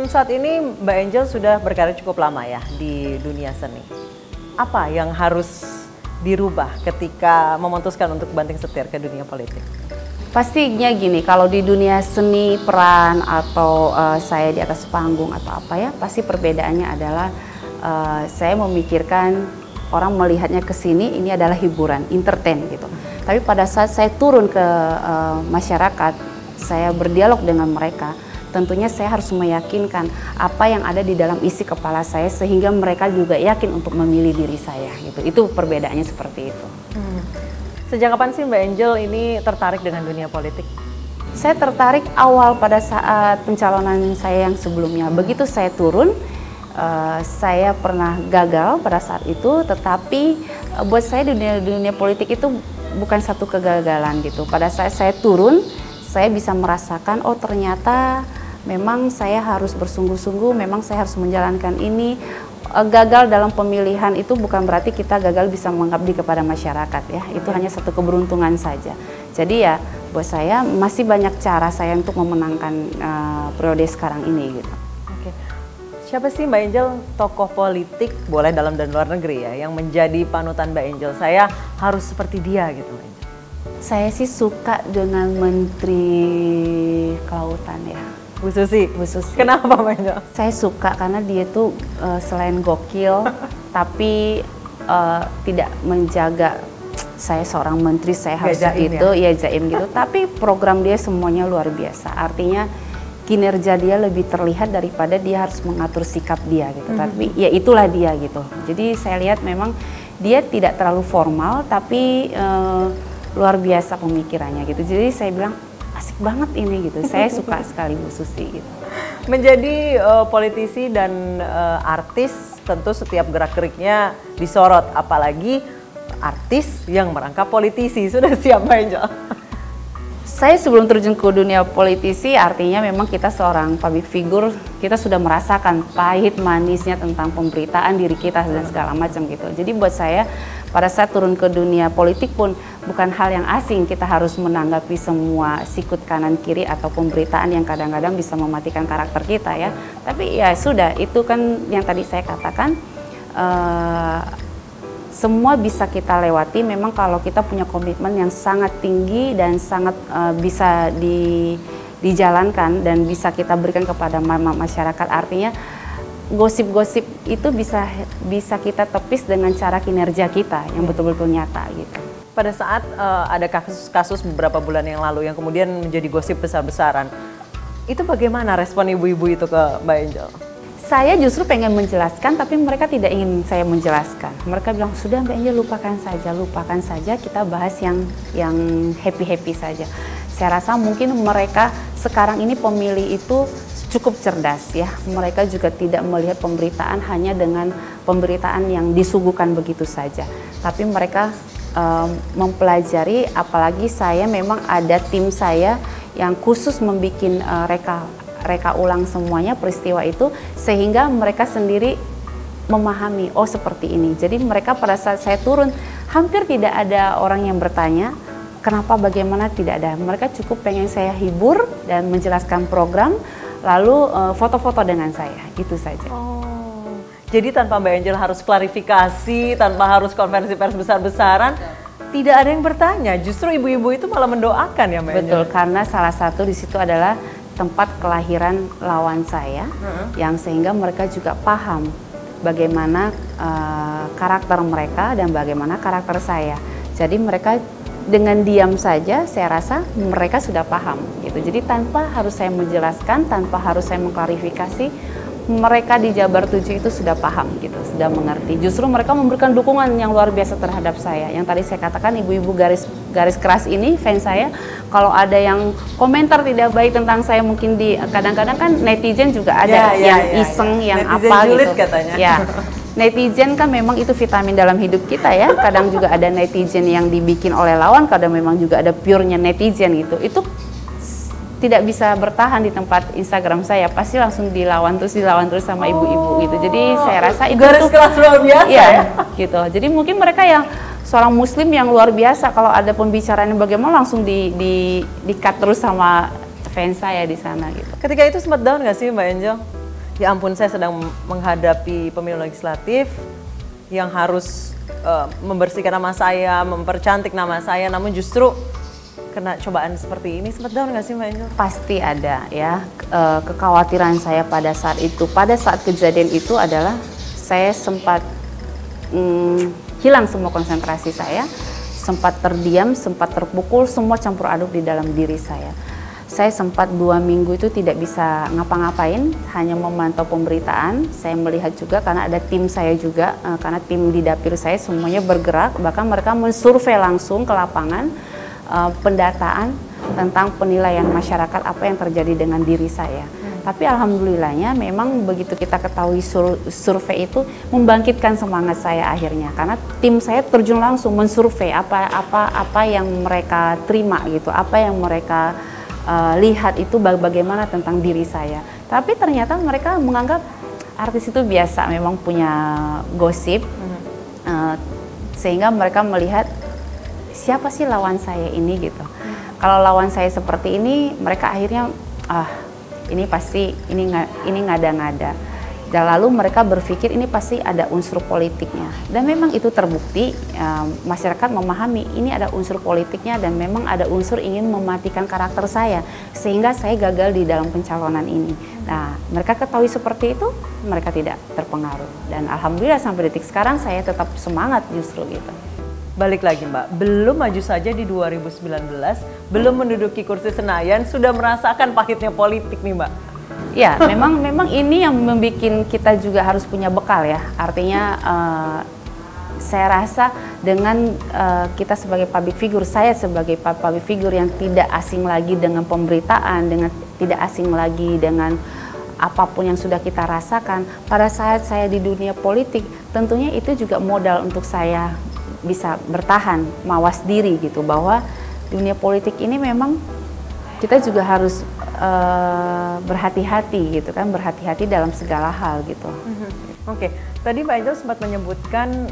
Saat ini Mbak Angel sudah berkarir cukup lama ya di dunia seni. Apa yang harus dirubah ketika memutuskan untuk banting setir ke dunia politik? Pastinya gini, kalau di dunia seni, peran, atau saya di atas panggung atau apa ya, pasti perbedaannya adalah saya memikirkan orang melihatnya ke sini, ini adalah hiburan, entertain gitu. Tapi pada saat saya turun ke masyarakat, saya berdialog dengan mereka, tentunya saya harus meyakinkan apa yang ada di dalam isi kepala saya sehingga mereka juga yakin untuk memilih diri saya gitu. Itu perbedaannya seperti itu. Sejak kapan sih Mbak Angel ini tertarik dengan dunia politik? Saya tertarik awal pada saat pencalonan saya yang sebelumnya. Begitu saya turun, saya pernah gagal pada saat itu, tetapi buat saya dunia politik itu bukan satu kegagalan gitu. Pada saat saya turun, saya bisa merasakan, oh ternyata memang saya harus bersungguh-sungguh, memang saya harus menjalankan ini. Gagal dalam pemilihan itu bukan berarti kita gagal bisa mengabdi kepada masyarakat ya, itu hanya satu keberuntungan saja. Jadi ya buat saya masih banyak cara saya untuk memenangkan periode sekarang ini gitu. Oke. Siapa sih Mbak Angel tokoh politik, boleh dalam dan luar negeri ya, yang menjadi panutan Mbak Angel? Saya harus seperti dia gitu Mbak Angel. Saya sih suka dengan Menteri Kelautan ya. Bu Susi. Bu Susi. Kenapa Mbak Angel? Saya suka karena dia tuh selain gokil, tapi tidak menjaga saya seorang menteri, saya harus gitu, ya jaim gitu. Tapi program dia semuanya luar biasa. Artinya kinerja dia lebih terlihat daripada dia harus mengatur sikap dia gitu. Tapi ya itulah dia gitu. Jadi saya lihat memang dia tidak terlalu formal, tapi luar biasa pemikirannya gitu. Jadi saya bilang asik banget ini gitu. Saya suka sekali Bu Susi gitu. Menjadi politisi dan artis, tentu setiap gerak-geriknya disorot, apalagi artis yang merangkap politisi. Sudah siap Mbak Angel? Saya sebelum terjun ke dunia politisi, artinya memang kita seorang public figure, kita sudah merasakan pahit manisnya tentang pemberitaan diri kita dan segala macam gitu. Jadi buat saya pada saat turun ke dunia politik pun bukan hal yang asing, kita harus menanggapi semua sikut kanan kiri atau pemberitaan yang kadang-kadang bisa mematikan karakter kita ya. Tapi ya sudah, itu kan yang tadi saya katakan, semua bisa kita lewati memang kalau kita punya komitmen yang sangat tinggi dan sangat bisa dijalankan dan bisa kita berikan kepada masyarakat. Artinya gosip-gosip itu bisa kita tepis dengan cara kinerja kita yang betul-betul nyata gitu. Pada saat ada kasus-kasus beberapa bulan yang lalu yang kemudian menjadi gosip besar-besaran, itu bagaimana respon ibu-ibu itu ke Mbak Angel? Saya justru pengen menjelaskan, tapi mereka tidak ingin saya menjelaskan. Mereka bilang, sudah Mbak Angel lupakan saja, kita bahas yang happy-happy saja. Saya rasa mungkin mereka sekarang ini pemilih itu cukup cerdas ya. Mereka juga tidak melihat pemberitaan hanya dengan pemberitaan yang disuguhkan begitu saja. Tapi mereka mempelajari, apalagi saya memang ada tim saya yang khusus membuat reka ulang semuanya peristiwa itu, sehingga mereka sendiri memahami, oh seperti ini. Jadi mereka pada saat saya turun, hampir tidak ada orang yang bertanya, kenapa, bagaimana, tidak ada. Mereka cukup pengen saya hibur dan menjelaskan program, lalu foto-foto dengan saya, itu saja. Oh, jadi tanpa Mbak Angel harus klarifikasi, tanpa harus konferensi pers besar-besaran, tidak ada yang bertanya, justru ibu-ibu itu malah mendoakan ya Mbak Angel? Betul, karena salah satu di situ adalah tempat kelahiran lawan saya, yang sehingga mereka juga paham bagaimana karakter mereka dan bagaimana karakter saya. Jadi mereka dengan diam saja, saya rasa mereka sudah paham gitu. Jadi tanpa harus saya menjelaskan, tanpa harus saya mengklarifikasi, mereka di Jabar 7 itu sudah paham gitu, sudah mengerti. Justru mereka memberikan dukungan yang luar biasa terhadap saya. Yang tadi saya katakan, ibu-ibu garis keras ini, fans saya, kalau ada yang komentar tidak baik tentang saya, mungkin kadang-kadang kan netizen juga ada iseng, yang netizen apa julid gitu. Katanya. Ya, netizen kan memang itu vitamin dalam hidup kita ya. Kadang juga ada netizen yang dibikin oleh lawan, kadang memang juga ada purenya netizen gitu. Itu tidak bisa bertahan di tempat Instagram saya, pasti langsung dilawan terus sama ibu-ibu gitu. Jadi saya rasa itu garis keras luar biasa ya. Gitu. Jadi mungkin mereka yang seorang muslim yang luar biasa. Kalau ada pembicaraan yang bagaimana langsung di-cut terus sama fans saya di sana gitu. Ketika itu sempat down nggak sih Mbak Angel? Ya ampun, saya sedang menghadapi pemilu legislatif yang harus membersihkan nama saya, mempercantik nama saya, namun justru kena cobaan seperti ini. Sempat down nggak sih Mbak Angel? Pasti ada ya. Kekhawatiran saya pada saat itu, pada saat kejadian itu adalah saya sempat hilang semua konsentrasi saya, sempat terdiam, sempat terpukul, semua campur aduk di dalam diri saya. Saya sempat 2 minggu itu tidak bisa ngapa-ngapain, hanya memantau pemberitaan. Saya melihat juga karena ada tim saya juga, karena tim di dapil saya semuanya bergerak, bahkan mereka mensurvei langsung ke lapangan, pendataan tentang penilaian masyarakat apa yang terjadi dengan diri saya. Tapi alhamdulillahnya memang begitu kita ketahui survei itu membangkitkan semangat saya akhirnya, karena tim saya terjun langsung mensurvei apa yang mereka terima gitu, apa yang mereka lihat itu bagaimana tentang diri saya. Tapi ternyata mereka menganggap artis itu biasa, memang punya gosip, sehingga mereka melihat siapa sih lawan saya ini gitu. Kalau lawan saya seperti ini, mereka akhirnya ini pasti ini ngada-ngada. Dan lalu mereka berpikir ini pasti ada unsur politiknya. Dan memang itu terbukti, masyarakat memahami ini ada unsur politiknya dan memang ada unsur ingin mematikan karakter saya. Sehingga saya gagal di dalam pencalonan ini. Nah, mereka ketahui seperti itu, mereka tidak terpengaruh. Dan alhamdulillah sampai detik sekarang saya tetap semangat justru gitu. Balik lagi Mbak, belum maju saja di 2019, belum menduduki kursi Senayan, sudah merasakan pahitnya politik nih Mbak. Ya, memang ini yang membuat kita juga harus punya bekal ya. Artinya saya rasa dengan kita sebagai public figure, saya sebagai public figure yang tidak asing lagi dengan pemberitaan, dengan tidak asing lagi dengan apapun yang sudah kita rasakan. Pada saat saya di dunia politik, tentunya itu juga modal untuk saya bisa bertahan, mawas diri gitu, bahwa dunia politik ini memang kita juga harus berhati-hati gitu kan, berhati-hati dalam segala hal gitu. Oke, tadi Mbak Angel sempat menyebutkan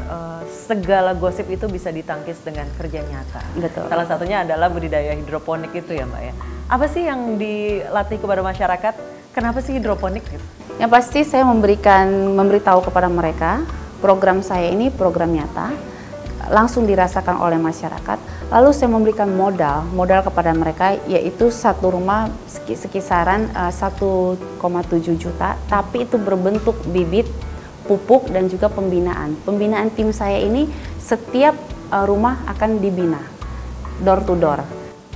segala gosip itu bisa ditangkis dengan kerja nyata. Betul. Salah satunya adalah budidaya hidroponik itu ya Mbak ya. Apa sih yang dilatih kepada masyarakat? Kenapa sih hidroponik gitu? Yang pasti saya memberitahu kepada mereka, program saya ini program nyata, langsung dirasakan oleh masyarakat. Lalu saya memberikan modal kepada mereka, yaitu satu rumah sekisaran 1,7 juta, tapi itu berbentuk bibit, pupuk, dan juga pembinaan. Pembinaan tim saya ini setiap rumah akan dibina, door to door.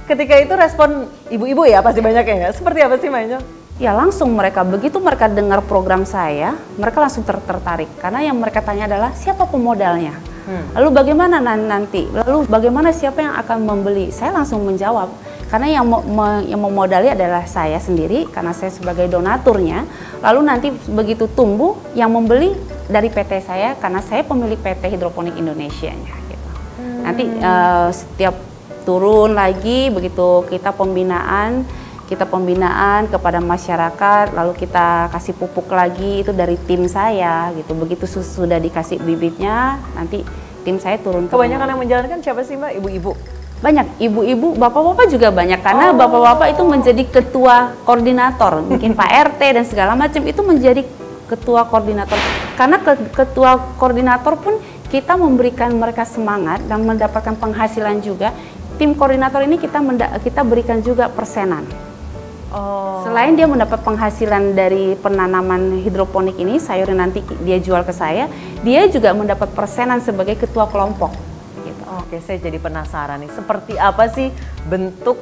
Ketika itu respon ibu-ibu ya pasti banyak ya, seperti apa sih Mbak Angel? Ya langsung begitu mereka dengar program saya, mereka langsung tertarik. Karena yang mereka tanya adalah siapa pemodalnya? Lalu bagaimana nanti? Lalu bagaimana siapa yang akan membeli? Saya langsung menjawab, karena yang memodali adalah saya sendiri, karena saya sebagai donaturnya. Lalu nanti begitu tumbuh, yang membeli dari PT saya, karena saya pemilik PT Hidroponik Indonesia-nya. Gitu. Nanti setiap turun lagi, begitu kita pembinaan kepada masyarakat, lalu kita kasih pupuk lagi, itu dari tim saya gitu. Begitu sudah dikasih bibitnya, nanti tim saya turun. Kebanyakan yang menjalankan siapa sih Mbak? Ibu-ibu? Banyak, ibu-ibu, bapak-bapak juga banyak, karena bapak-bapak itu menjadi ketua koordinator, mungkin Pak RT dan segala macam itu menjadi ketua koordinator. Karena ketua koordinator pun kita memberikan mereka semangat dan mendapatkan penghasilan juga. Tim koordinator ini kita berikan juga persenan. Selain dia mendapat penghasilan dari penanaman hidroponik ini, sayur yang nanti dia jual ke saya, dia juga mendapat persenan sebagai ketua kelompok. Gitu. Oke, saya jadi penasaran nih, seperti apa sih bentuk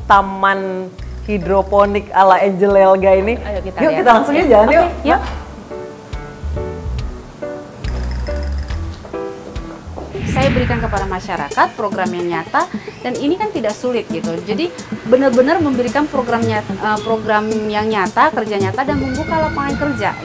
taman hidroponik ala Angel Elga ini? Ayo kita yuk lihat. kita langsung aja jalan yuk. Yuk. Saya berikan kepada masyarakat program yang nyata, dan ini kan tidak sulit gitu. Jadi benar-benar memberikan program yang nyata, kerja nyata, dan membuka lapangan kerja.